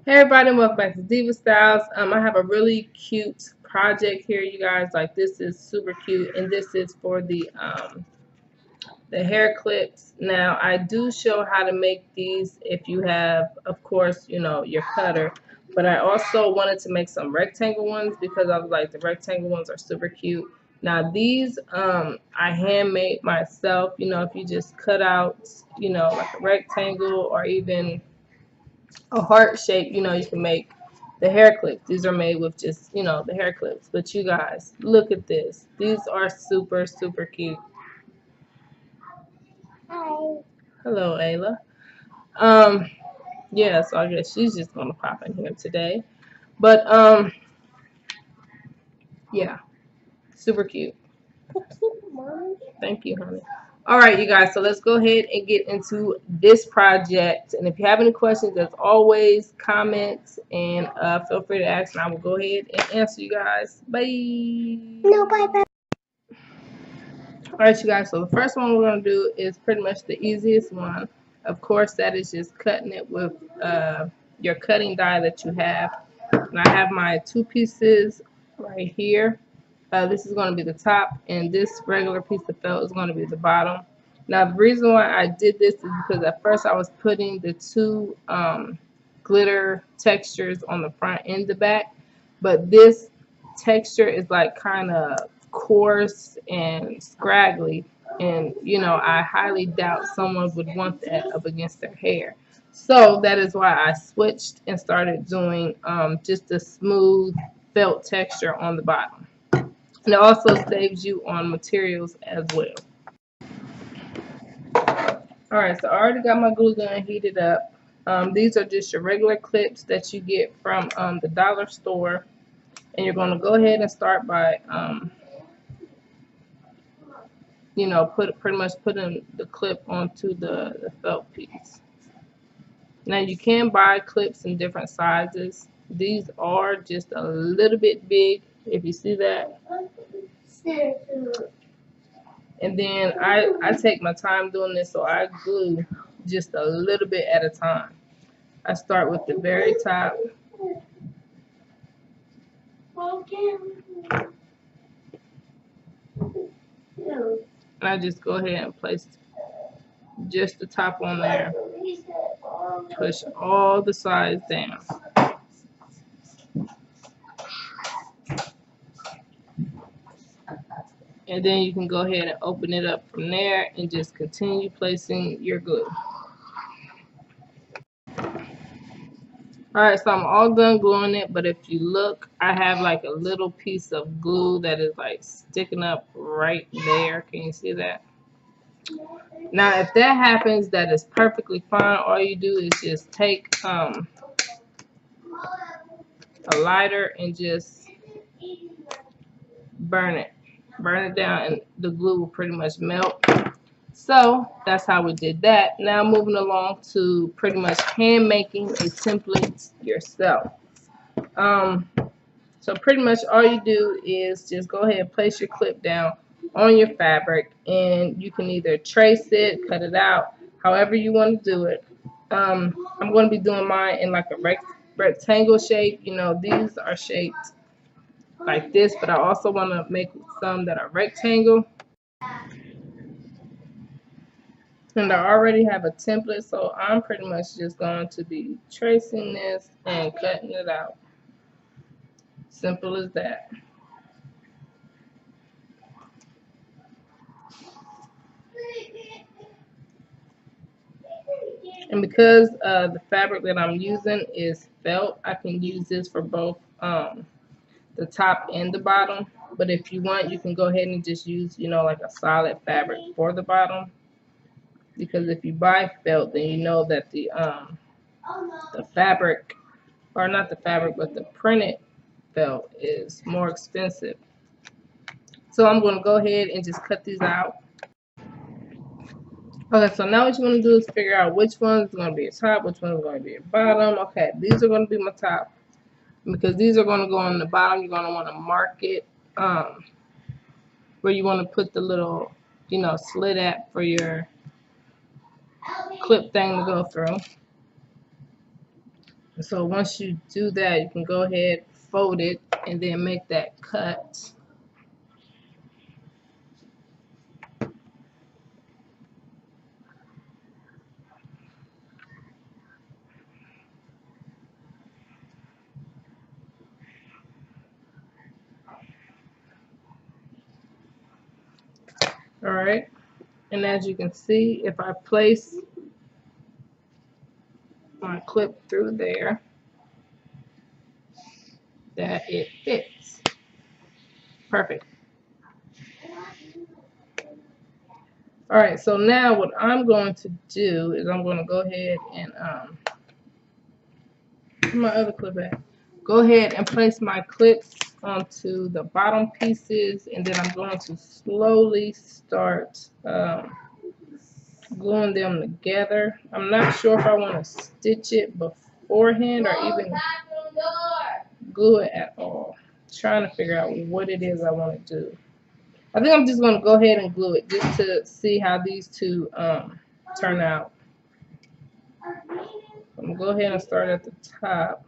Hey everybody, and welcome back to Diva Styles. I have a really cute project here, you guys. Like, this is super cute, and this is for the hair clips. Now, I do show how to make these if you have, of course, your cutter. But I also wanted to make some rectangle ones because I was like, the rectangle ones are super cute. Now, these I handmade myself. If you just cut out, like a rectangle or even a heart shape, you can make the hair clips. These are made with just, the hair clips. But you guys, look at this. These are super, super cute. Hi. Hello, Ayla. Um, yeah, so I guess she's just gonna pop in here today. But yeah, super cute. Thank you, honey. All right, you guys, so let's go ahead and get into this project. And if you have any questions, as always, comment and feel free to ask, and I will go ahead and answer you guys. Bye. No, bye, bye. All right, you guys, so the first one we're going to do is pretty much the easiest one. Of course, that is just cutting it with your cutting die that you have. And I have my two pieces right here. This is going to be the top, and this regular piece of felt is going to be the bottom. Now, the reason why I did this is because at first I was putting the two glitter textures on the front and the back, but this texture is like kind of coarse and scraggly, and I highly doubt someone would want that up against their hair. So that is why I switched and started doing just a smooth felt texture on the bottom. And it also saves you on materials as well. Alright, so I already got my glue gun heated up. These are just your regular clips that you get from the dollar store. And you're going to go ahead and start by, pretty much putting the clip onto the felt piece. Now, you can buy clips in different sizes. These are just a little bit big, if you see that. And then I take my time doing this, so I glue just a little bit at a time. I start with the very top. And I just go ahead and place just the top on there. Push all the sides down. And then you can go ahead and open it up from there and just continue placing your glue. Alright, so I'm all done gluing it, but if you look, I have like a little piece of glue that is like sticking up right there. Can you see that? Now, if that happens, that is perfectly fine. All you do is just take a lighter and just burn it. Burn it down, and the glue will pretty much melt. So that's how we did that. Now moving along to pretty much hand making a template yourself. So pretty much all you do is just go ahead and place your clip down on your fabric, and you can either trace it, cut it out, however you want to do it. I'm going to be doing mine in like a rectangle shape. These are shaped like this, but I also want to make some that are rectangle. And I already have a template, so I'm pretty much just going to be tracing this and cutting it out. Simple as that. And because the fabric that I'm using is felt, I can use this for both the top and the bottom. But if you want, you can go ahead and just use, like a solid fabric for the bottom. Because if you buy felt, then you know that the fabric, or not the fabric, but the printed felt is more expensive. So I'm going to go ahead and just cut these out. Okay, so now what you want to do is figure out which one's going to be a top, which one's going to be a bottom. Okay, these are going to be my top. Because these are going to go on the bottom, you're going to want to mark it where you want to put the little, slit at for your clip thing to go through. So once you do that, you can go ahead, fold it, and then make that cut. All right, and as you can see, if I place my clip through there, that it fits. Perfect. All right, so now what I'm going to do is I'm going to go ahead and where's my other clip at? Go ahead and place my clips onto the bottom pieces, and then I'm going to slowly start gluing them together. I'm not sure if I want to stitch it beforehand or even glue it at all. Trying to figure out what it is I want to do. I think I'm just going to go ahead and glue it just to see how these two turn out. I'm going to go ahead and start at the top.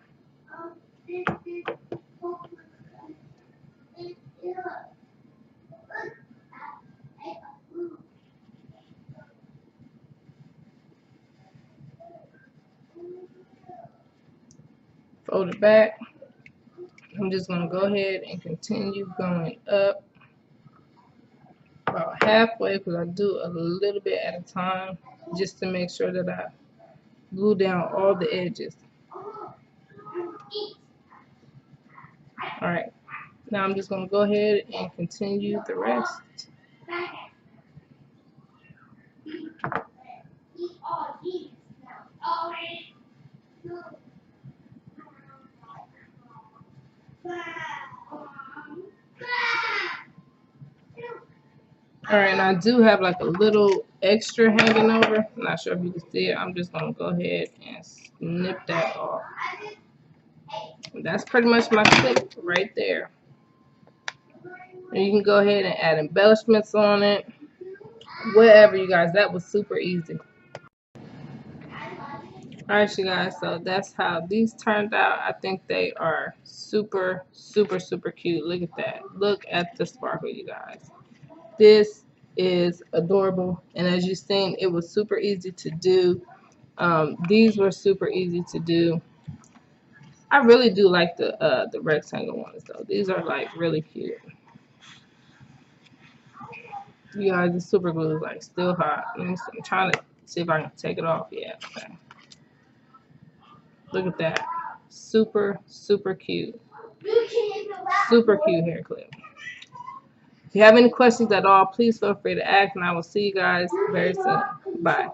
Fold it back. I'm just going to go ahead and continue going up about halfway, because I do a little bit at a time just to make sure that I glue down all the edges. Alright, now I'm just going to go ahead and continue the rest. Alright, and I do have like a little extra hanging over. I'm not sure if you can see it. I'm just going to go ahead and snip that off. And that's pretty much my clip right there. And you can go ahead and add embellishments on it. Whatever, you guys. That was super easy. Alright, you guys, so that's how these turned out. I think they are super, super, super cute. Look at that. Look at the sparkle, you guys. This is adorable, and as you've seen, it was super easy to do. These were super easy to do. I really do like the rectangle ones though. These are like really cute. You guys, the super glue is like still hot. I'm trying to see if I can take it off. Yeah, okay. Look at that. Super, super cute. Super cute hair clip. If you have any questions at all, please feel free to ask, and I will see you guys very soon. Bye.